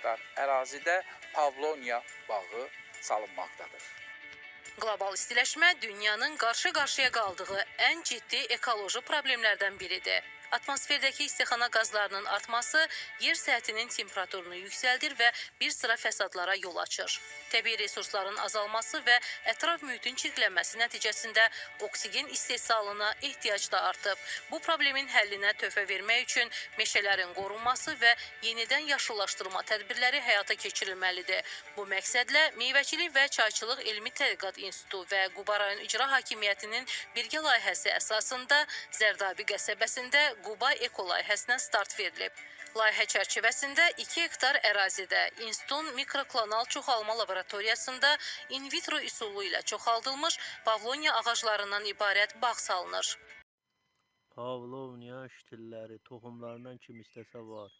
hektar ərazidə Pavlonia bağı salınmaqdadır. Qlobal istiləşmə dünyanın qarşı-qarşıya qaldığı ən ciddi ekoloji problemlərdən biridir. Atmosferdəki istixana qazlarının artması yer səthinin temperaturunu yüksəldir və bir sıra fəsadlara yol açır. Təbii resursların azalması və ətraf mühitin çirklənməsi nəticəsində oksigen istehsalına ehtiyac da artıb. Bu problemin həllinə töhfə vermək üçün meşələrin qorunması və yenidən yaşıllaşdırma tədbirləri həyata keçirilməlidir. Bu məqsədlə Meyvəçilik və Çayçılıq Elmi Tədqiqat İnstitutu və Quba rayon İcra Hakimiyyətinin birgə layihəsi əsasında Zərdabi qəsəbəsində Quba Eko layihəsinə start verilib. Layihə çərçivəsində 2 hektar ərazidə İnstitutun mikroklonal çoxalma laboratoriyasında in vitro üsulu ilə çoxaldılmış Pavlonia ağaclarından ibarət bağ salınır. Pavlonia ştilləri toxumlarından kim istəsə var.